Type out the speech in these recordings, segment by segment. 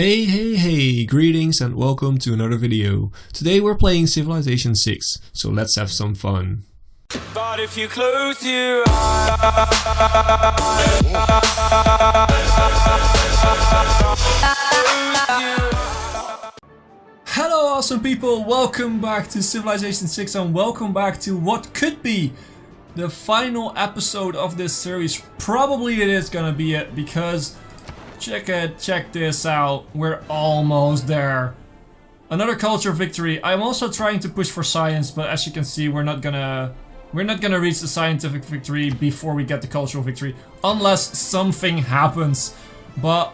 Hey, greetings and welcome to another video. Today we're playing Civilization 6, so let's have some fun. But if you close your eyes, hello awesome people, welcome back to Civilization 6 and welcome back to what could be the final episode of this series. Probably it is gonna be it because check this out, we're almost there. Another culture victory. I'm also trying to push for science, but as you can see we're not gonna reach the scientific victory before we get the cultural victory unless something happens. But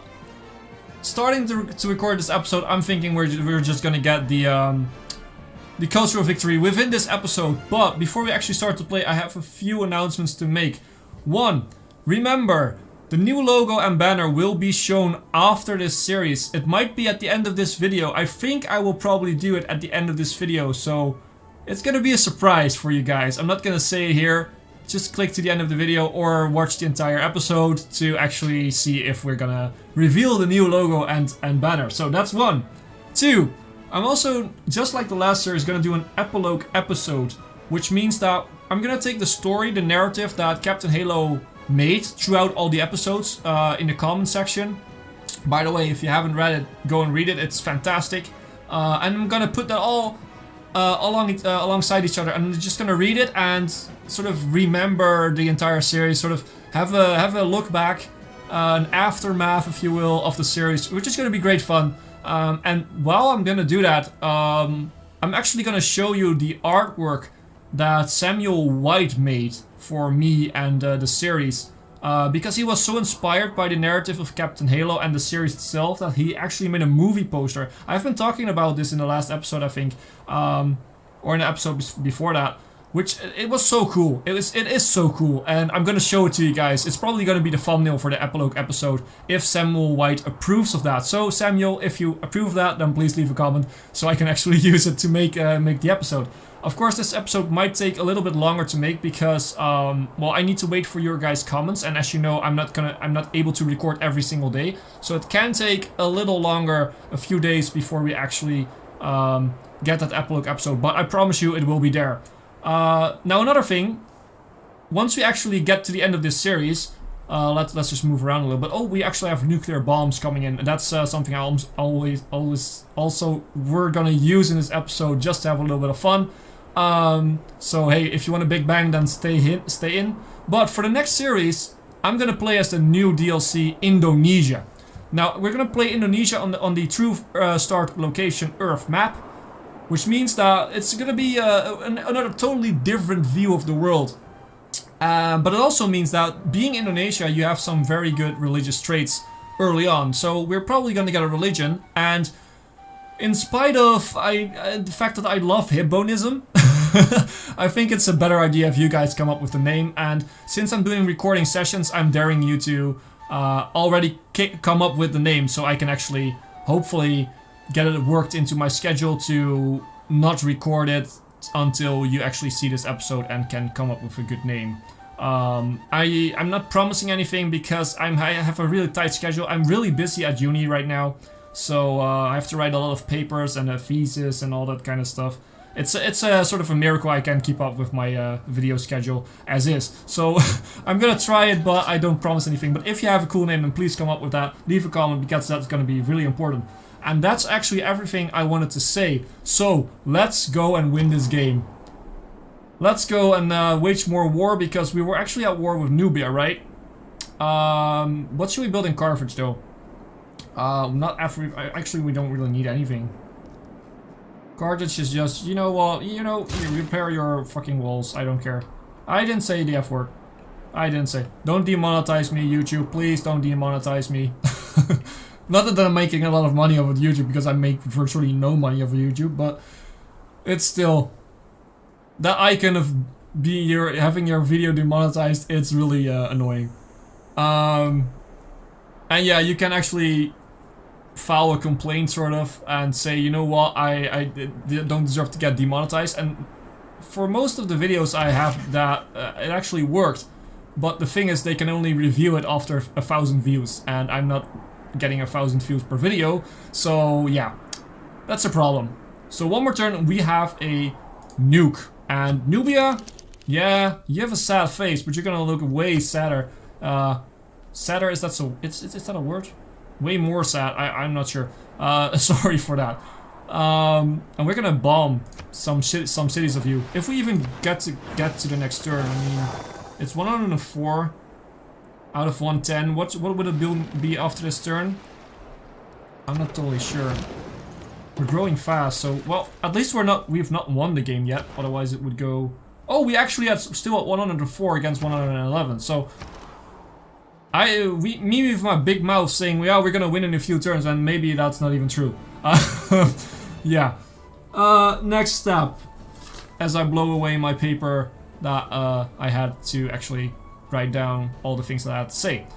starting to record this episode, I'm thinking we're just gonna get the cultural victory within this episode. But before we actually start to play, I have a few announcements to make. One, remember, the new logo and banner will be shown after this series. It might be at the end of this video. I think I will probably do it at the end of this video, so it's gonna be a surprise for you guys. I'm not gonna say it here. Just click to the end of the video or watch the entire episode to actually see if we're gonna reveal the new logo and banner. So that's one. Two, I'm also, just like the last series, gonna do an epilogue episode, which means that I'm gonna take the story, the narrative that Captain Halo made throughout all the episodes in the comment section. By the way, if you haven't read it, go and read it. It's fantastic. And I'm gonna put that all alongside each other. I'm just gonna read it and sort of remember the entire series. Sort of have a look back, an aftermath, if you will, of the series, which is gonna be great fun. And while I'm gonna do that, I'm actually gonna show you the artwork that Samuel White made for me and the series, because he was so inspired by the narrative of Captain Halo and the series itself that he actually made a movie poster. I've been talking about this in the last episode, I think, or in the episode before that, which it was so cool. It is so cool, and I'm gonna show it to you guys. It's probably gonna be the thumbnail for the epilogue episode if Samuel White approves of that. So Samuel, if you approve of that, then please leave a comment so I can actually use it to make the episode. Of course, this episode might take a little bit longer to make because, well, I need to wait for your guys' comments, and as you know, I'm not able to record every single day, so it can take a little longer, a few days before we actually get that epilogue episode. But I promise you, it will be there. Now, another thing, once we actually get to the end of this series, let's just move around a little bit. Oh, we actually have nuclear bombs coming in, and that's something I always also we're gonna use in this episode just to have a little bit of fun. So hey, if you want a big bang, then stay in. But for the next series, I'm gonna play as the new DLC Indonesia. Now we're gonna play Indonesia on the true start location Earth map, which means that it's gonna be another totally different view of the world. But it also means that being Indonesia, you have some very good religious traits early on. So we're probably gonna get a religion, and in spite of the fact that I love Hipbonism, I think it's a better idea if you guys come up with the name. And since I'm doing recording sessions, I'm daring you to already come up with the name so I can actually, hopefully, get it worked into my schedule to not record it until you actually see this episode and can come up with a good name. I'm not promising anything because I have a really tight schedule. I'm really busy at uni right now. So I have to write a lot of papers and a thesis and all that kind of stuff. It's a sort of a miracle I can keep up with my video schedule as is. So I'm gonna try it, but I don't promise anything. But if you have a cool name, then please come up with that. Leave a comment because that's gonna be really important. And that's actually everything I wanted to say. So let's go and win this game. Let's go and wage more war, because we were actually at war with Nubia, right? What should we build in Carthage though? Not after. Actually, we don't really need anything. Carthage is just, you know what? You repair your fucking walls. I don't care. I didn't say the F word. I didn't say. Don't demonetize me, YouTube. Please don't demonetize me. Not that I'm making a lot of money over YouTube, because I make virtually no money over YouTube, but it's still that icon of having your video demonetized. It's really annoying. And yeah, you can actually file a complaint sort of and say, you know what, I don't deserve to get demonetized. And for most of the videos I have that it actually worked, but the thing is they can only review it after 1,000 views, and I'm not getting 1,000 views per video. So yeah, that's a problem. So one more turn, we have a nuke. And Nubia, yeah, you have a sad face, but you're gonna look way sadder. Sadder, is that so? Is that a word? Way more sad. I'm not sure. Sorry for that. And we're gonna bomb some cities of you. If we even get to the next turn, I mean, it's 104 out of 110. What would it be after this turn? I'm not totally sure. We're growing fast, so well, at least we've not won the game yet. Otherwise, it would go. Oh, we actually had still at 104 against 111. So me with my big mouth saying, yeah, we're gonna win in a few turns, and maybe that's not even true. Yeah. Next step, as I blow away my paper that I had to actually write down all the things that I had to say.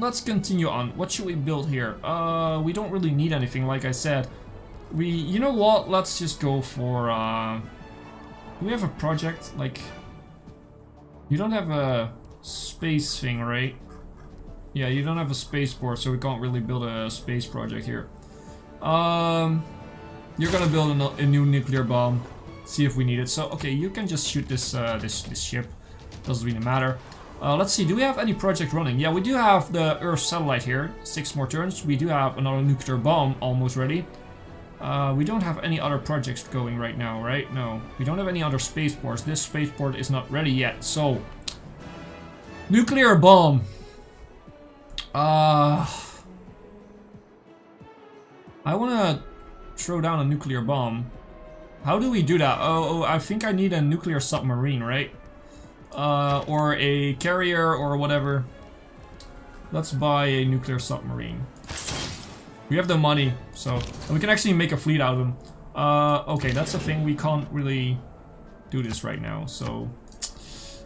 Let's continue on. What should we build here? We don't really need anything, like I said. You know what? Let's just go for. Do we have a project? Like, you don't have a space thing, right? Yeah, you don't have a spaceport, so we can't really build a space project here. You're gonna build a new nuclear bomb. See if we need it. So okay, you can just shoot this this ship. Doesn't really matter. Let's see. Do we have any project running? Yeah, we do have the Earth satellite here. 6 more turns. We do have another nuclear bomb almost ready. We don't have any other projects going right now, right? No, we don't have any other spaceports. This spaceport is not ready yet. So, nuclear bomb. I wanna throw down a nuclear bomb. How do we do that? Oh, I think I need a nuclear submarine, right? Or a carrier or whatever. Let's buy a nuclear submarine. We have the money, so and we can actually make a fleet out of them. Okay, that's the thing. We can't really do this right now, so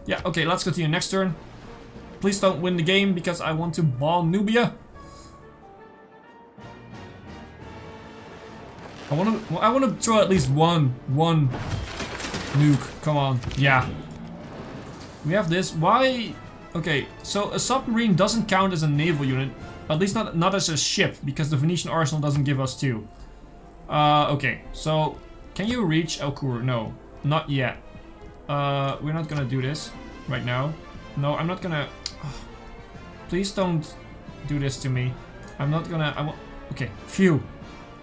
yeah. Okay, let's continue next turn. Please don't win the game because I want to bomb Nubia. I want to throw at least one nuke. Come on, yeah. We have this. Why? Okay, so a submarine doesn't count as a naval unit, at least not as a ship, because the Venetian arsenal doesn't give us 2. Okay, so can you reach El Kur? No, not yet. We're not gonna do this right now. No, I'm not gonna. Please don't do this to me. I'm not gonna. Okay, phew.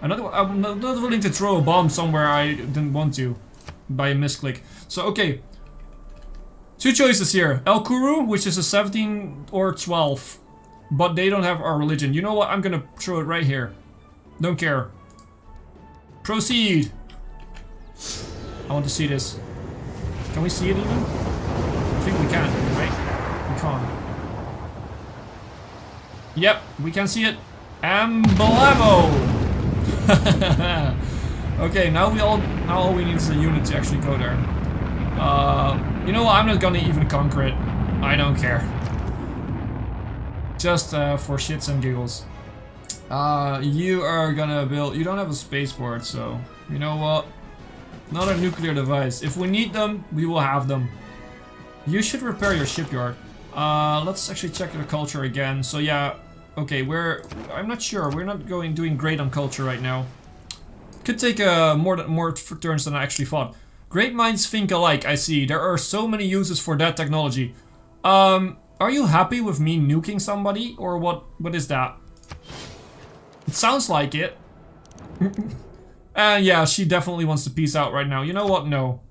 I'm not willing to throw a bomb somewhere I didn't want to by a misclick. So okay. 2 choices here. El Kuru, which is a 17 or 12. But they don't have our religion. You know what? I'm gonna throw it right here. Don't care. Proceed. I want to see this. Can we see it even? I think we can, right? We can't. Yep, we can see it. Amblavo! Okay, now all we need is a unit to actually go there. You know what? I'm not gonna even conquer it. I don't care. Just for shits and giggles. You are gonna build. You don't have a spaceport, so you know what? Another nuclear device. If we need them, we will have them. You should repair your shipyard. Let's actually check the culture again. So yeah, okay. I'm not sure. We're not doing great on culture right now. Could take more turns than I actually thought. Great minds think alike, I see. There are so many uses for that technology. Are you happy with me nuking somebody? Or what is that? It sounds like it. Yeah, she definitely wants to peace out right now. You know what? No.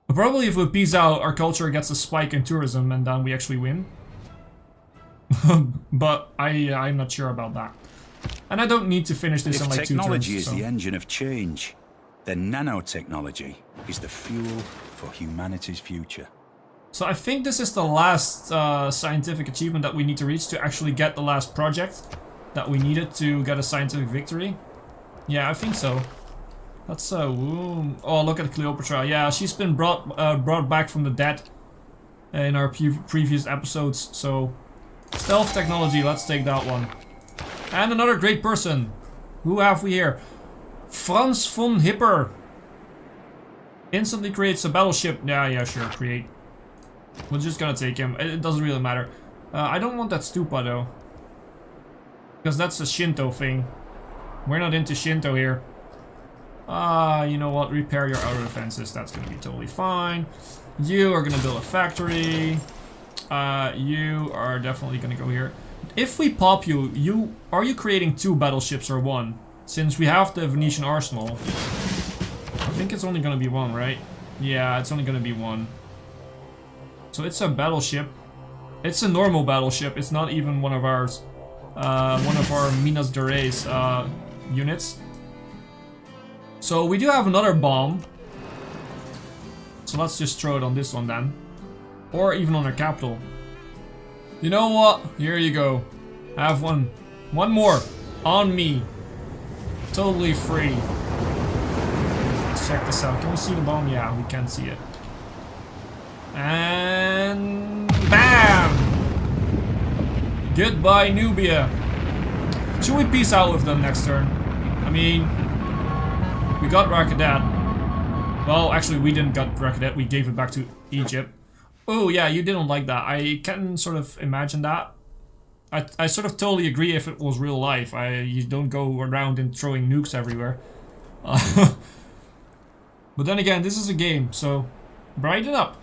Probably if we peace out, our culture gets a spike in tourism and then we actually win. But I'm not sure about that. And I don't need to finish this in like 2 turns. If technology is the engine of change, then nanotechnology is the fuel for humanity's future. So I think this is the last scientific achievement that we need to reach to actually get the last project that we needed to get a scientific victory. Yeah, I think so. That's oh, look at Cleopatra. Yeah, she's been brought back from the dead in our previous episodes. So stealth technology, let's take that one. And another great person. Who have we here? Franz von Hipper. Instantly creates a battleship. Yeah, sure, create. We're just gonna take him. It doesn't really matter. I don't want that stupa though. Because that's a Shinto thing. We're not into Shinto here. You know what? Repair your outer defenses. That's gonna be totally fine. You are gonna build a factory. You are definitely gonna go here. If we pop you, are you creating 2 battleships or 1? Since we have the Venetian arsenal. I think it's only gonna be 1, right? Yeah, it's only gonna be 1. So it's a battleship. It's a normal battleship. It's not even one of ours. One of our Minas Gerais units. So we do have another bomb. So let's just throw it on this one then. Or even on our capital. You know what? Here you go. Have one. One more. On me. Totally free. Let's check this out. Can we see the bomb? Yeah, we can see it. And BAM! Goodbye, Nubia. Should we peace out with them next turn? I mean, we got Rakadat. Well, actually, we didn't get Rakadat. We gave it back to Egypt. Oh, yeah, you didn't like that. I can sort of imagine that. I sort of totally agree if it was real life. You don't go around and throwing nukes everywhere. But then again, this is a game, so brighten up.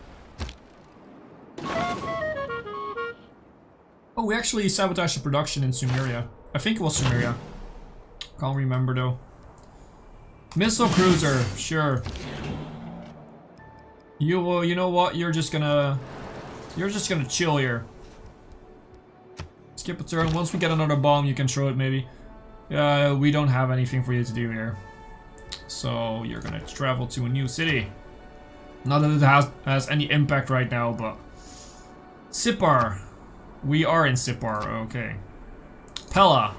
Oh, we actually sabotaged the production in Sumeria. I think it was Sumeria. Can't remember though. Missile cruiser, sure. You know what? You're just gonna chill here. Skip a turn. Once we get another bomb, you can throw it maybe. We don't have anything for you to do here. So you're gonna travel to a new city. Not that it has any impact right now, but Sipar. We are in Sipar, okay. Pella.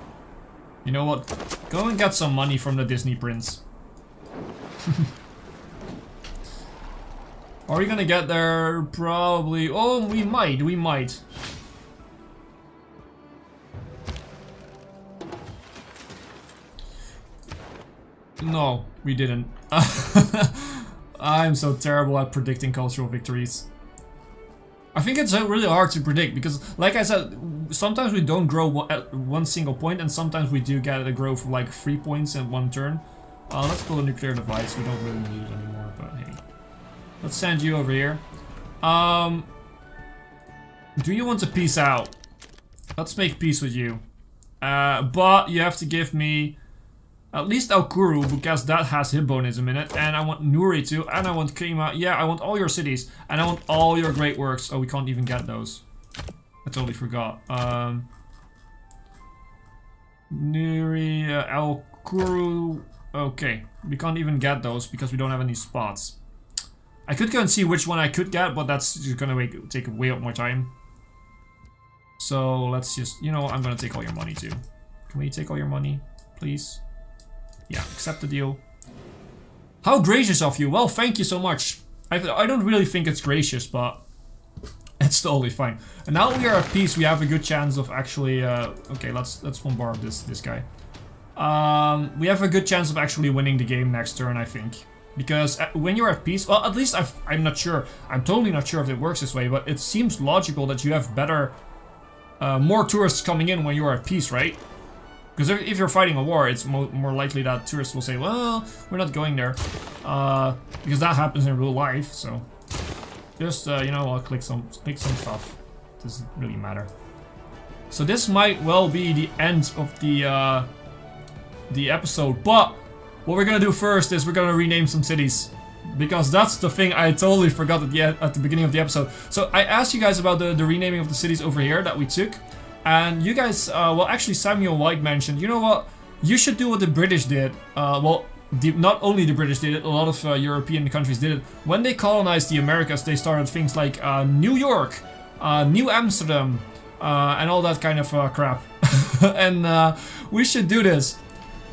You know what? Go and get some money from the Disney prince. Are we gonna get there? Probably. Oh, we might. No, we didn't. I'm so terrible at predicting cultural victories. I think it's really hard to predict because, like I said, sometimes we don't grow at one single point, and sometimes we do get a growth of like 3 points in one turn. Let's build a nuclear device. We don't really need it anymore, but hey. Let's send you over here. Do you want to peace out? Let's make peace with you. But you have to give me at least Alkuru, because that has Hipbonism in it. And I want Nuri too, and I want Krima. Yeah, I want all your cities. And I want all your great works. Oh, we can't even get those. I totally forgot. Nuri, Alkuru. Okay, we can't even get those because we don't have any spots. I could go and see which one I could get, but that's just gonna take way up more time. So let's just, you know, I'm gonna take all your money too. Can we take all your money, please? Yeah, accept the deal. How gracious of you. Well, thank you so much. I don't really think it's gracious, but it's totally fine. And now we are at peace. We have a good chance of actually. Okay, let's bombard this guy. We have a good chance of actually winning the game next turn, I think. Because when you're at peace, well, at least I'm not sure. I'm totally not sure if it works this way, but it seems logical that you have better, more tourists coming in when you're at peace, right? Because if you're fighting a war, it's more likely that tourists will say, well, we're not going there. Because that happens in real life, so. Just, you know, I'll click some stuff. Doesn't really matter. So this might well be the end of the episode, but what we're gonna do first is we're gonna rename some cities. Because that's the thing I totally forgot at the beginning of the episode. So I asked you guys about the renaming of the cities over here that we took. And you guys, well, actually Samuel White mentioned, you know what, you should do what the British did. Well, not only the British did it, a lot of European countries did it. When they colonized the Americas, they started things like New York, New Amsterdam, and all that kind of crap. And we should do this.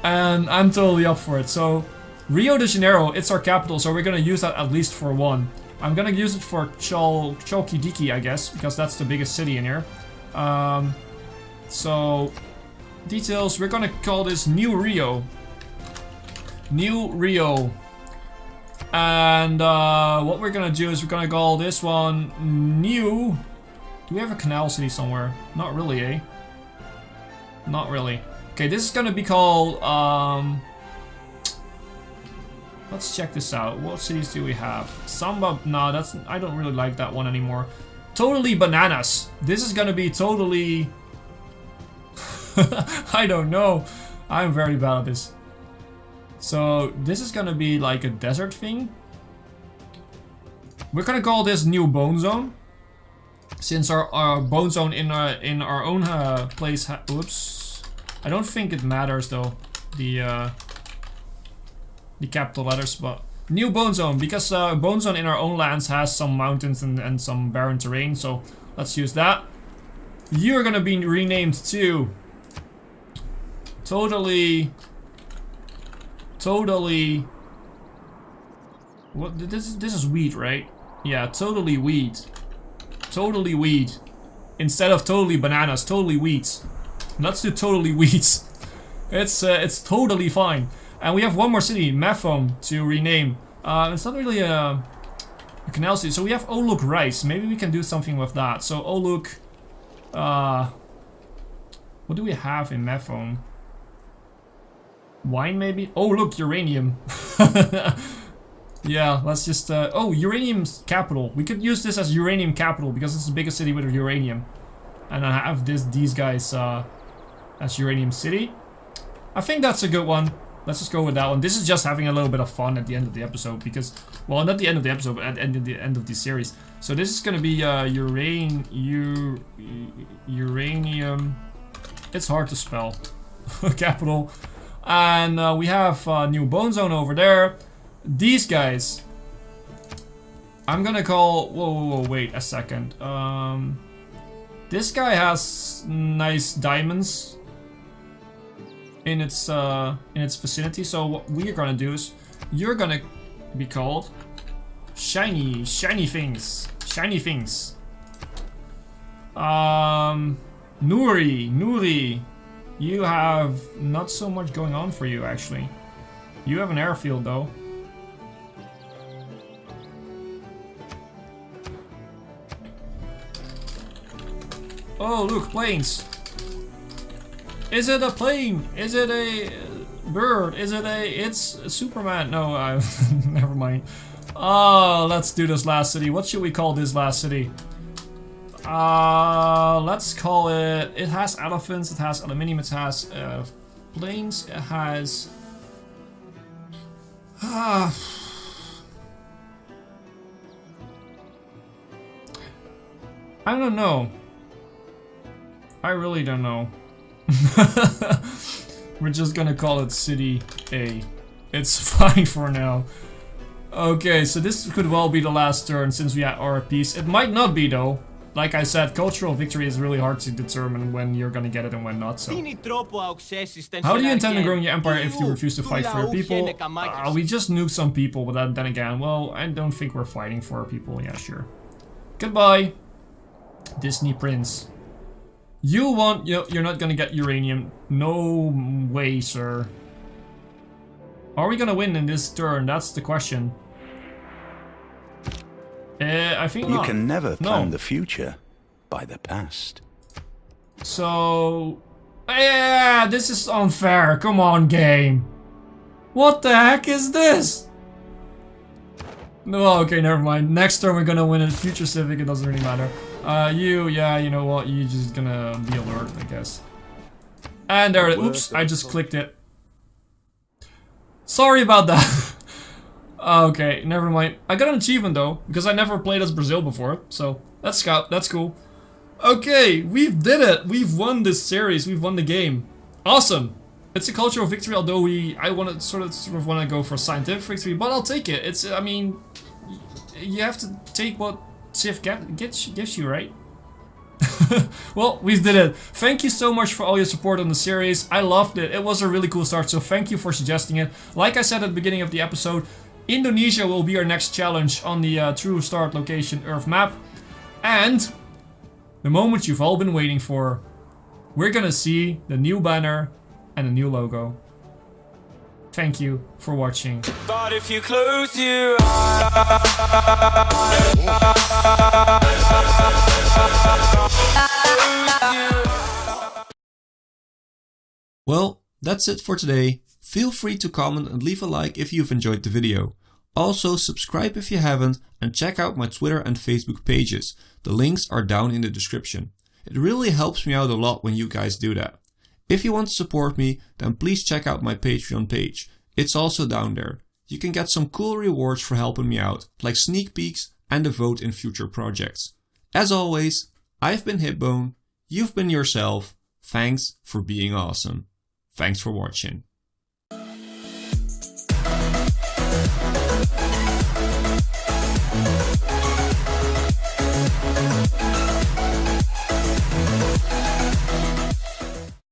And I'm totally up for it. So, Rio de Janeiro, it's our capital, so we're gonna use that at least for one. I'm gonna use it for Chalkidiki, I guess, because that's the biggest city in here. So, details, we're gonna call this New Rio. New Rio. And what we're gonna do is we're gonna call this one New... Do we have a canal city somewhere? Not really, eh? Not really. Okay, this is gonna be called, let's check this out. What cities do we have? Samba, no, that's, I don't really like that one anymore. Totally bananas. This is gonna be totally... I don't know. I'm very bad at this. So, this is gonna be like a desert thing. We're gonna call this New Bone Zone. Since our Bone Zone in our own place oops. I don't think it matters though. The capital letters, but New Bone Zone, because Bone Zone in our own lands has some mountains and some barren terrain, so let's use that. You're gonna be renamed to Totally what, this is wheat, right? Yeah, totally wheat. Totally wheat. Instead of totally bananas, totally wheat. Let's do totally wheat. It's totally fine. And we have one more city, Mephone, to rename. It's not really a canal city. So we have Oluk rice. Maybe we can do something with that. So Oluk, what do we have in Mephone? Wine maybe? Oh look, uranium. Yeah, let's just oh, uranium's capital. We could use this as uranium capital because it's the biggest city with uranium. And I have these guys as uranium city. I think that's a good one. Let's just go with that one. This is just having a little bit of fun at the end of the episode because, well, not the end of the episode, but at the end of the series. So this is gonna be uranium. It's hard to spell. Capital. And we have New Bone Zone over there. These guys, I'm gonna call. Whoa, wait a second. This guy has nice diamonds in its vicinity. So what we're gonna do is, you're gonna be called shiny things. Nuri. You have not so much going on for you, actually. You have an airfield, though. Oh, look, planes. Is it a plane? Is it a bird? Is it a... It's a Superman. No, never mind. Oh, let's do this last city. What should we call this last city? Let's call it... It has elephants, it has aluminium, it has planes, it has... I don't know. I really don't know. We're just gonna call it City A. It's fine for now. Okay, so this could well be the last turn since we had our piece. It might not be though. Like I said, cultural victory is really hard to determine when you're gonna get it and when not, so. How do you intend on growing your empire if you refuse to fight for your people? We just nuked some people, but then again, well, I don't think we're fighting for our people. Yeah, sure. Goodbye, Disney Prince. You're not gonna get uranium. No way, sir. Are we gonna win in this turn? That's the question. I think you not. can never plan the future by the past. So, yeah, this is unfair. Come on, game. What the heck is this? No, okay, never mind. Next turn we're gonna win in Future Civic. It doesn't really matter. Yeah, you know what? You're just gonna be alert, I guess. And there. Oops, I just clicked it. Sorry about that. Okay, never mind. I got an achievement though, because I never played as Brazil before, so that's cool. Okay, we've did it. We've won this series. We've won the game. Awesome. It's a cultural victory, although I want to sort of want to go for a scientific victory, but I'll take it. It's, I mean, you have to take what Civ gives you, right? Well, we did it. Thank you so much for all your support on the series. I loved it. It was a really cool start, so thank you for suggesting it. Like I said at the beginning of the episode, Indonesia will be our next challenge on the True Start Location Earth map. And the moment you've all been waiting for, we're gonna see the new banner and a new logo. Thank you for watching. But if you close your eyes Well, that's it for today. Feel free to comment and leave a like if you've enjoyed the video. Also, subscribe if you haven't and check out my Twitter and Facebook pages. The links are down in the description. It really helps me out a lot when you guys do that. If you want to support me, then please check out my Patreon page. It's also down there. You can get some cool rewards for helping me out, like sneak peeks and a vote in future projects. As always, I've been Hipbone, you've been yourself. Thanks for being awesome. Thanks for watching.